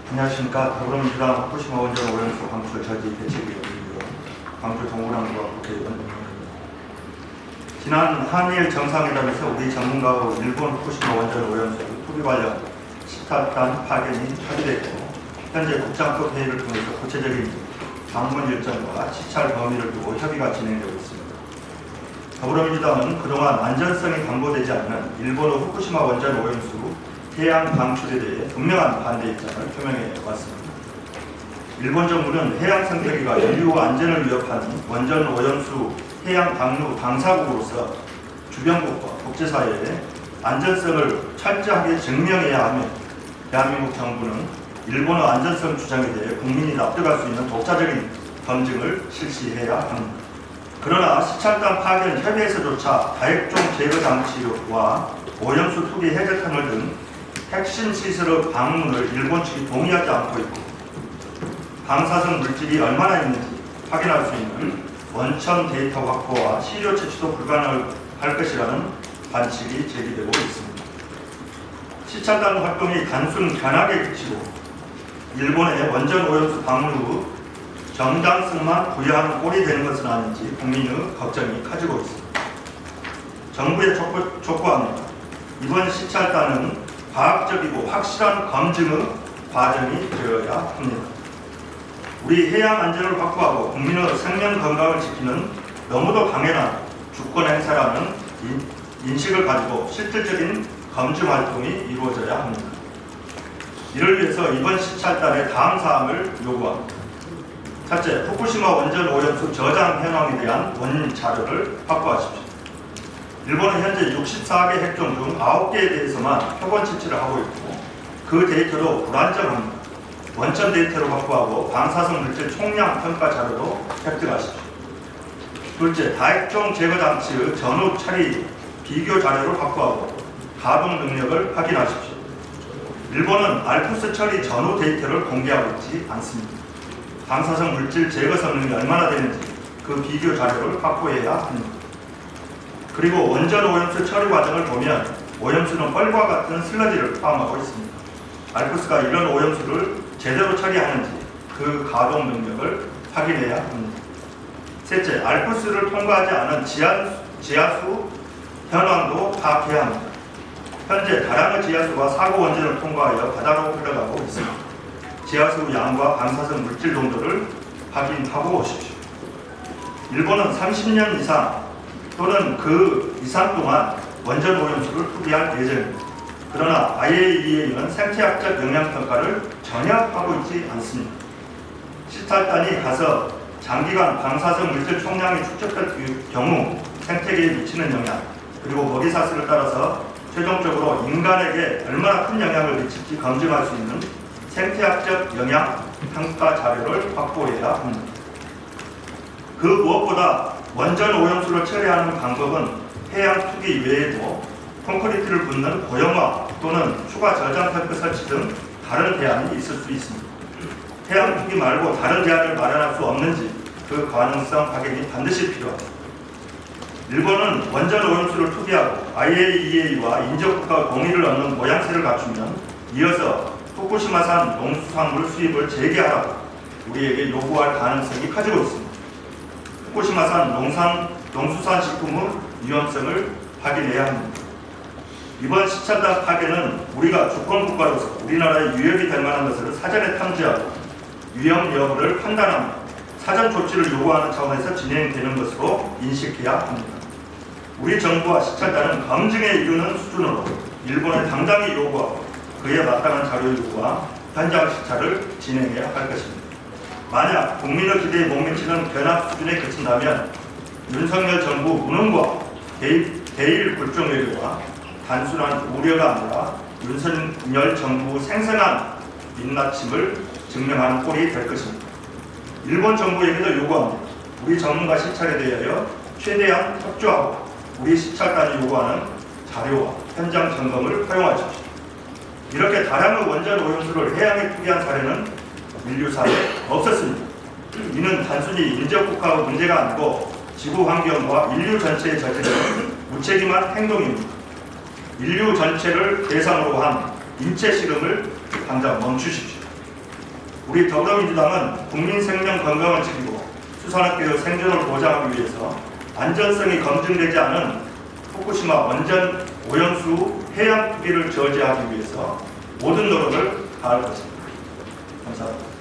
안녕하십니까. 더불어민주당 후쿠시마 원전 오염수 방출 저지 대책위원회이고요. 방출 동물항과 국회의원. 지난 한일 정상회담에서 우리 전문가와 일본 후쿠시마 원전 오염수 투기 관련 시타단 파견이 합의됐고, 현재 국장급 회의를 통해서 구체적인 방문 일정과 시찰 범위를 두고 협의가 진행되고 있습니다. 더불어민주당은 그동안 안전성이 담보되지 않는 일본의 후쿠시마 원전 오염수 해양 방출에 대해 분명한 반대 입장을 표명해 왔습니다. 일본 정부는 해양 생태계가 인류 안전을 위협하는 원전 오염수 해양 방류 당사국으로서 주변국과 국제사회에 안전성을 철저하게 증명해야 하며, 대한민국 정부는 일본의 안전성 주장에 대해 국민이 납득할 수 있는 독자적인 검증을 실시해야 합니다. 그러나 시찰단 파견 협의에서조차 다액종 제거 장치와 오염수 투기 해제 터널 등 핵심 시설의 방문을 일본 측이 동의하지 않고 있고, 방사성 물질이 얼마나 있는지 확인할 수 있는 원천 데이터 확보와 시료 채취도 불가능할 것이라는 관측이 제기되고 있습니다. 시찰단 활동이 단순 견학에 그치고 일본의 원전 오염수 방문 후 정당성만 부여하는 꼴이 되는 것은 아닌지 국민의 걱정이 커지고 있습니다. 정부에 촉구합니다. 이번 시찰단은 과학적이고 확실한 검증의 과정이 되어야 합니다. 우리 해양 안전을 확보하고 국민의 생명 건강을 지키는 너무도 당연한 주권 행사라는 인식을 가지고 실질적인 검증 활동이 이루어져야 합니다. 이를 위해서 이번 시찰단의 다음 사항을 요구합니다. 첫째, 후쿠시마 원전 오염수 저장 현황에 대한 원인 자료를 확보하십시오. 일본은 현재 64개 핵종 중 9개에 대해서만 표본 채취를 하고 있고, 그 데이터도 불안정합니다. 원천 데이터를 확보하고 방사성 물질 총량 평가 자료도 획득하십시오. 둘째, 다핵종 제거 장치의 전후 처리 비교 자료를 확보하고 가동 능력을 확인하십시오. 일본은 알프스 처리 전후 데이터를 공개하고 있지 않습니다. 방사성 물질 제거 성능이 얼마나 되는지 그 비교 자료를 확보해야 합니다. 그리고 원전 오염수 처리 과정을 보면 오염수는 뻘과 같은 슬러지를 포함하고 있습니다. 알프스가 이런 오염수를 제대로 처리하는지 그 가동 능력을 확인해야 합니다. 셋째, 알프스를 통과하지 않은 지하수 현황도 파악해야 합니다. 현재 다량의 지하수가 사고 원전을 통과하여 바다로 흘러가고 있습니다. 지하수 양과 방사성 물질 농도를 확인하고 오십시오. 일본은 30년 이상 또는 그 이상 동안 원전 오염수를 투기할 예정입니다. 그러나 IAEA는 생태학적 영향평가를 전혀 하고 있지 않습니다. 시찰단이 가서 장기간 방사성 물질 총량이 축적될 경우 생태계에 미치는 영향, 그리고 먹이사슬을 따라서 최종적으로 인간에게 얼마나 큰 영향을 미칠지 검증할 수 있는 생태학적 영향 평가 자료를 확보해야 합니다. 그 무엇보다 원전 오염수를 처리하는 방법은 해양 투기 외에도 콘크리트를 붓는 고형화 또는 추가 저장 탱크 설치 등 다른 대안이 있을 수 있습니다. 해양 투기 말고 다른 대안을 마련할 수 없는지 그 가능성 확인이 반드시 필요합니다. 일본은 원전 오염수를 투기하고 IAEA와 인접국가 동의를 얻는 모양새를 갖추면 이어서 후쿠시마산 농수산물 수입을 재개하라고 우리에게 요구할 가능성이 커지고 있습니다. 후쿠시마산 농수산식품의 위험성을 확인해야 합니다. 이번 시찰단 파견은 우리가 주권국가로서 우리나라의 위협이 될 만한 것을 사전에 탐지하고 위험 여부를 판단하며 사전 조치를 요구하는 차원에서 진행되는 것으로 인식해야 합니다. 우리 정부와 시찰단은 검증에 이르는 수준으로 일본에 당당히 요구하고 그에 마땅한 자료 요구와 현장 시찰을 진행해야 할 것입니다. 만약 국민의 기대에 못 미치는 견학 수준에 그친다면 윤석열 정부 무능과 대일 굴종 외교와 단순한 우려가 아니라 윤석열 정부 생생한 민낯임을 증명하는 꼴이 될 것입니다. 일본 정부에게도 요구합니다. 우리 전문가 시찰에 대하여 최대한 협조하고 우리 시찰단이 요구하는 자료와 현장 점검을 허용하십시오. 이렇게 다량의 원전 오염수를 해양에 투기한 사례는 인류사에 없었습니다. 이는 단순히 인접국가의 문제가 아니고 지구 환경과 인류 전체에 저지른 무책임한 행동입니다. 인류 전체를 대상으로 한 인체 실험을 당장 멈추십시오. 우리 더불어민주당은 국민 생명 건강을 지키고 수산업계의 생존을 보장하기 위해서 안전성이 검증되지 않은 후쿠시마 원전 오염수 해양 투기를 저지하기 위해서 모든 노력을 다할 것입니다. 감사합니다.